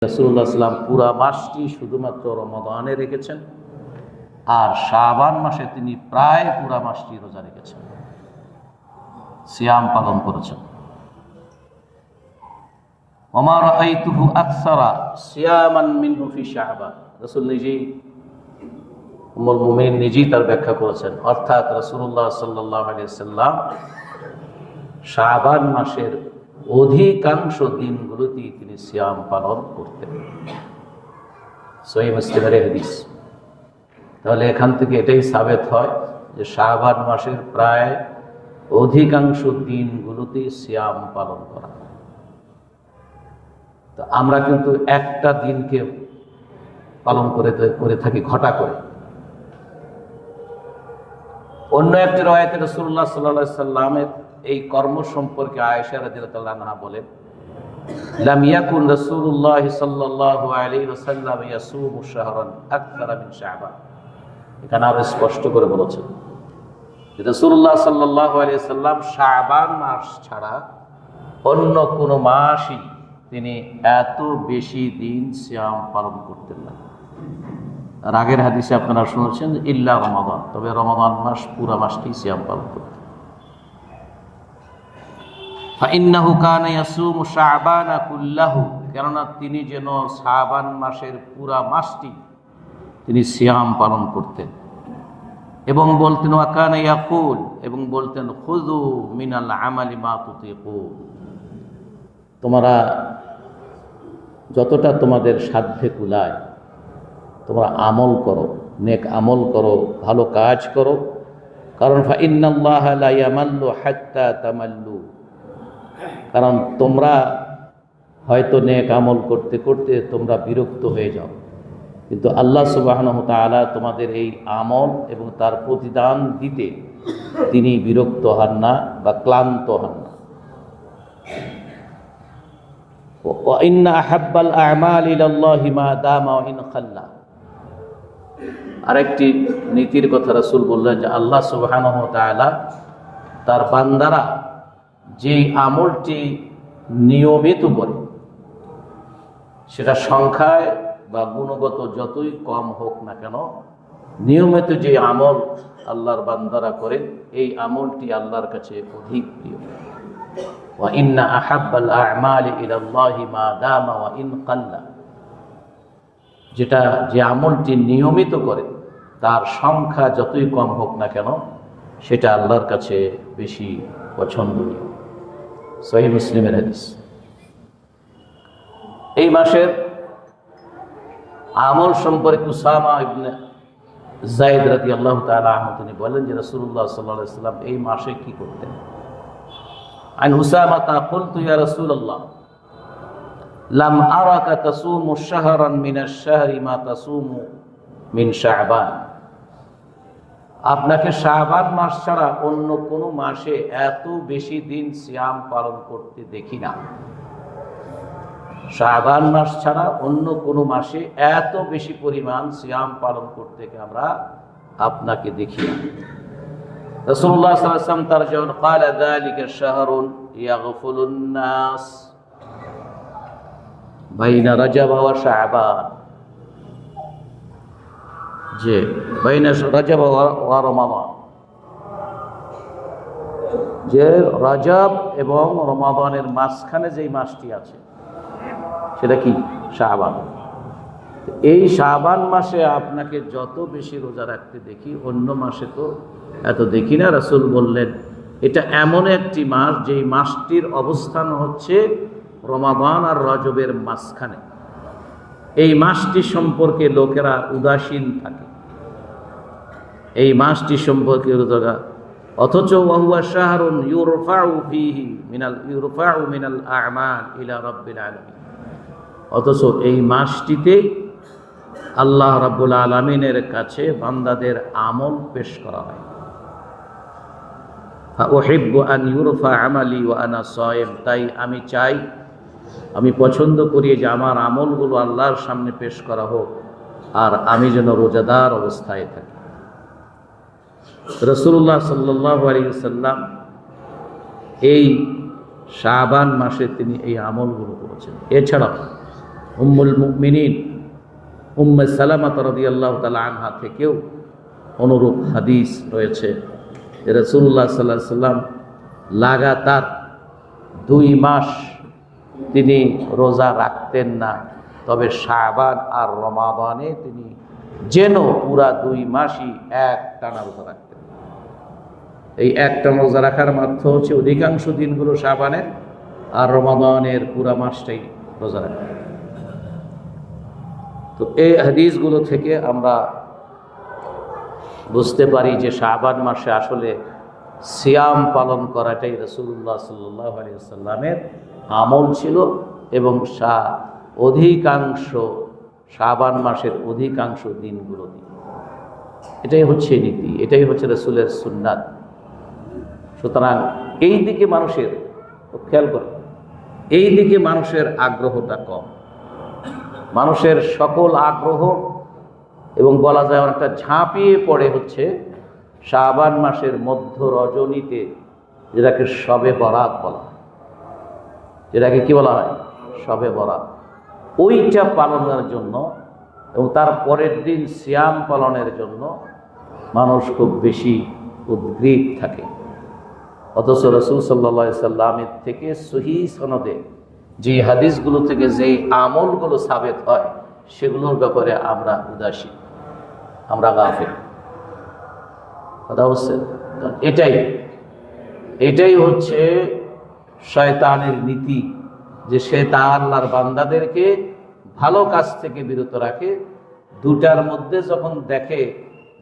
রাসূলুল্লাহ সাল্লাল্লাহু আলাইহি ওয়াসাল্লাম পুরা মাসটি শুধুমাত্র রমাদানে রেখেছেন, আর শাবান মাসে তিনি প্রায় পুরা মাসটি রোজা রেখেছেন, সিয়াম পালন করেছেন। ওমা রাআইতুহু আকসারা সিয়ামান মিনহু ফি শাবান, রাসূল নিজেই, উম্মুল মুমিনিন নিজেই তার ব্যাখ্যা করেছেন, অর্থাৎ রাসূলুল্লাহ সাল্লাল্লাহু আলাইহি ওয়াসাল্লাম শাবান মাসের অধিকাংশ দিনগুলোতেই তিনি সিয়াম পালন করতেন। সহিহ মুসলিমের হাদিস। তাহলে এখান থেকে এটাই সাবেত হয় যে শাবান মাসের প্রায় অধিকাংশ দিনগুলোতেই সিয়াম পালন করা। তো আমরা কিন্তু একটা দিনকে পালন করে থাকি ঘটা করে। অন্য একটি রওয়ায়াতে রাসূলুল্লাহ সাল্লাল্লাহু আলাইহি সাল্লামের এই কর্ম সম্পর্কে আয়েশা রাদিয়াল্লাহু আনহা বলেন, লাম ইয়াকুন রাসূলুল্লাহ সাল্লাল্লাহু আলাইহি ওয়াসাল্লাম ইয়াসুমু শাহরান আকসারা মিন শাবান। এখানে আরো স্পষ্ট করে বলেছেন যে রাসূলুল্লাহ সাল্লাল্লাহু আলাইহি ওয়াসাল্লাম শাবান মাস ছাড়া অন্য কোনো মাসই তিনি এত বেশি দিন সিয়াম পালন করতেন না। আর আগের হাদিসে আপনারা শুনেছেন ইল্লা রমাদান, তবে রমাদান মাস পুরা মাসটি সিয়াম পালন করতেন। ফাইন্নাহু কানা ইয়াসুমু শাবানা কুল্লাহু, কেননা তিনি যেন শাবান মাসের পুরা মাসটি তিনি সিয়াম পালন করতেন। এবং বলতেন ওয়া কানা ইয়াকুল, এবং বলতেন খুযু মিনাল আমালি মা তুতিকুন, তোমরা যতটা তোমাদের সাধ্যে কুলায় তোমরা আমল করো, নেক আমল করো, ভালো কাজ করো, কারণ ফাইন্নাল্লাহা লা ইয়ামাল্লু হাত্তা তামাল্লু, কারণ তোমরা হয়তো নেক আমল করতে করতে তোমরা বিরক্ত হয়ে যাও, কিন্তু আল্লাহ সুবহানাহু ওয়া তাআলা তোমাদের এই আমল এবং তার প্রতিদান দিতে তিনি বিরক্ত হন না বা ক্লান্ত হন না। ওয়া ইন্না আহাব্বাল আ'মালি ইলাল্লাহি মা দামা ওয়া ইন খাল্লা। আরেকটি নীতির কথা রাসূল বললেন যে আল্লাহ সুবহানাহু ওয়া তাআলা তার বান্দারা যে আমলটি নিয়মিত করে, সেটা সংখ্যায় বা গুণগত যতই কম হোক না কেন, নিয়মিত যে আমল আল্লাহর বান্দারা করেন এই আমলটি আল্লাহর কাছে অধিক প্রিয়। ওয়া ইন্না আহাব্বাল আ'মালি ইলাল্লাহি মা দামা ওয়া ইন কাল্লা, যেটা যে আমলটি নিয়মিত করে তার সংখ্যা যতই কম হোক না কেন সেটা আল্লাহর কাছে বেশি পছন্দনীয়। সহিহ মুসলিমের হাদিস। এই মাসের আমল সম্পর্কে উসামা ইবনে যায়েদ রাদিয়াল্লাহু তাআলা আনহু তিনি বলেন যে রাসূলুল্লাহ সাল্লাল্লাহু আলাইহি ওয়াসাল্লাম এই মাসে কি করতেন। আন উসামা কুলতু ইয়া রাসূলুল্লাহ লাম আরাকা তাসুমু শাহরান মিনাশ শাহরি মা তাসুমু মিন শাবান, আপনাকে শাবান মাস ছাড়া অন্য কোনো মাসে এত বেশি দিন সিয়াম পালন করতে দেখি না। শাবান মাস ছাড়া অন্য কোনো মাসে এত বেশি পরিমাণ সিয়াম পালন করতে আমরা আপনাকে দেখি না। রাসূলুল্লাহ সাল্লাল্লাহু আলাইহি ওয়াসাল্লাম তার যখন ক্বালা যালিকা শাহরুন ইয়াগফুলুন নাস বাইনা রাজাব ওয়া শাবান, যে বাইনা রাজাব ওয়া রমাদান, যে রজব এবং রমাদানের মাঝখানে যেই মাসটি আছে সেটা কি শাবান। এই শাবান মাসে আপনাকে যত বেশি রোজা রাখতে দেখি অন্য মাসে তো এত দেখি না। রাসূল বললেন এটা এমন একটি মাস যেই মাসটির অবস্থান হচ্ছে রমাদান আর রজবের মাঝখানে। এই মাসটি সম্পর্কে লোকেরা উদাসীন থাকে, এই মাসটি সম্পর্কে অথচ ওয়াহুয়া শাহরুন ইউরফাউ ফীহি মিনাল আ'মাল ইলা রাব্বিল আলামিন, অথচ এই মাসটিতে আল্লাহ রাব্বুল আলামিনের কাছে বান্দাদের আমল পেশ করা হয়। উহিব্বু আন ইউরফা আমালি ওয়া আনা সায়িম, তাই আমি চাই, আমি পছন্দ করি যে আমার আমলগুলো আল্লাহর সামনে পেশ করা হোক আর আমি যেন রোজাদার অবস্থায় থাকি। রাসূলুল্লাহ সাল্লাল্লাহু আলাইহি ওয়াসাল্লাম এই শাবান মাসে তিনি এই আমলগুলো করেছেন। এছাড়াও উম্মুল মুমিনিন উম্মে সালামা রাদিয়াল্লাহু তাআলা আনহা থেকেও অনুরূপ হাদিস রয়েছে। রাসূলুল্লাহ সাল্লাল্লাহু আলাইহি সাল্লাম লাগাতার 2 মাস তিনি রোজা রাখতেন না, তবে শাবান আর রমাদানে তিনি যেন পুরা 2 মাসই একটানা রোজা রাখতেন। এই একটানা রোজা রাখার মাত্র হচ্ছে অধিকাংশ দিনগুলো শাবানের আর রমাদানের পুরা মাসটাই রোজা রাখা। তো এই হাদিসগুলো থেকে আমরা বুঝতে পারি যে শাবান মাসে আসলে সিয়াম পালন করাটাই রাসূলুল্লাহ সাল্লাল্লাহু আলাইহি ওয়াসাল্লামের আমল ছিল, এবং অধিকাংশ শাবান মাসের অধিকাংশ দিনগুলোতে এটাই হচ্ছে নীতি, এটাই হচ্ছে রাসূলের সুন্নাত। সুতরাং এই দিকে মানুষের খেয়াল করে, এই দিকে মানুষের আগ্রহটা কম। মানুষের সকল আগ্রহ এবং বলা যায় অনেকটা ঝাঁপিয়ে পড়ে হচ্ছে শাবান মাসের মধ্য রজনীতে, যেটাকে শবে বরাত বলা হয়, যেটাকে কি বলা হয়, শবে বরাত। ওইটা পালনের জন্য এবং তার পরের দিন সিয়াম পালনের জন্য মানুষ খুব বেশি উদ্গ্রীব থাকে। অথচ রাসূল সাল্লাল্লাহু আলাইহি সাল্লামের থেকে সহিহ সনদে যে হাদিসগুলো থেকে যেই আমলগুলো সাবেত হয় সেগুলোর ব্যাপারে আমরা উদাসীন, আমরা গাফিল। কথা হচ্ছে এটাই হচ্ছে শয়তানের নীতি, যে সে তা আল্লাহর বান্দাদেরকে ভালো কাজ থেকে বিরত রাখে। দুটার মধ্যে যখন দেখে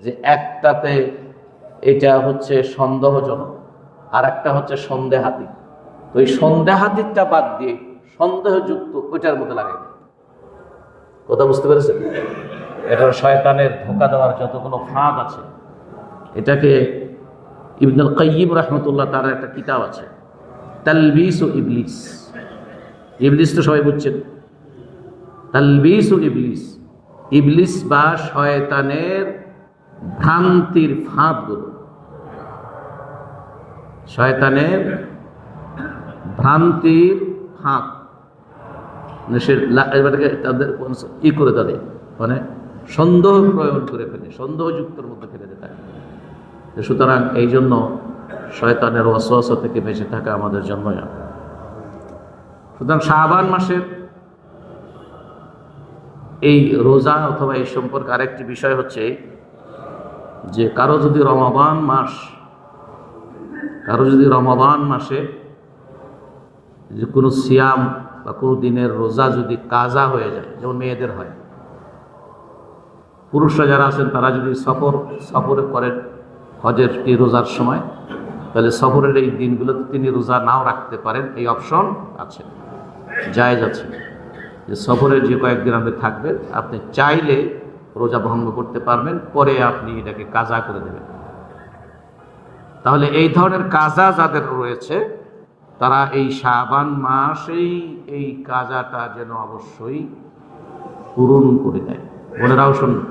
যে একটাতে এটা হচ্ছে সন্দেহজনক আর একটা হচ্ছে সন্দেহাতীত, তো এই সন্দেহাতীতটা বাদ দিয়ে সন্দেহযুক্ত ওইটার মধ্যে লাগাই দেয়। কথা বুঝতে পেরেছেন? এটা শয়তানের ধোঁকা দেওয়ার যতগুলো ফাঁদ আছে, এটাকে ইবনুল কাইয়িম রাহমাতুল্লাহ তার একটা কিতাব আছে, তালবিস ও ইবলিস। ইবলিস তো সবাই বুঝছেন, তালবিস ও ইবলিস, ইবলিস বা শয়তানের ভ্রান্তির ফাঁদগুলো, শয়তানের ভ্রান্তির ফাঁদ তাদের ই করে তাদের মানে সন্দেহ প্রয়োগ করে ফেলে, সন্দেহযুক্তের মধ্যে ফেলে দেয় থাকে। সুতরাং এই জন্য শয়তানের ওয়াসওয়াসা থেকে বেঁচে থাকা আমাদের জন্য। সুতরাং শাবান মাসের এই রোজা অথবা এই সম্পর্কে আরেকটি বিষয় হচ্ছে যে কারো যদি রমাদান মাসে যে কোনো সিয়াম বা কোনো দিনের রোজা যদি কাজা হয়ে যায়, যেমন মেয়েদের হয়, পুরুষরা যারা আছেন তারা যদি সফরে করেন হজের রোজার সময়, তাহলে সফরের এই দিনগুলোতে তিনি রোজা নাও রাখতে পারেন, এই অপশন আছে, জায়েজ আছে, যে সফরের যে কয়েকদিন আপনি থাকবেন আপনি চাইলে রোজা ভঙ্গ করতে পারবেন, পরে আপনি এটাকে কাজা করে দেবেন। তাহলে এই ধরনের কাজা যাদের রয়েছে তারা এই শাবান মাসেই এই কাজাটা যেন অবশ্যই পূরণ করে দেয়। বোনেরাও শুনুন,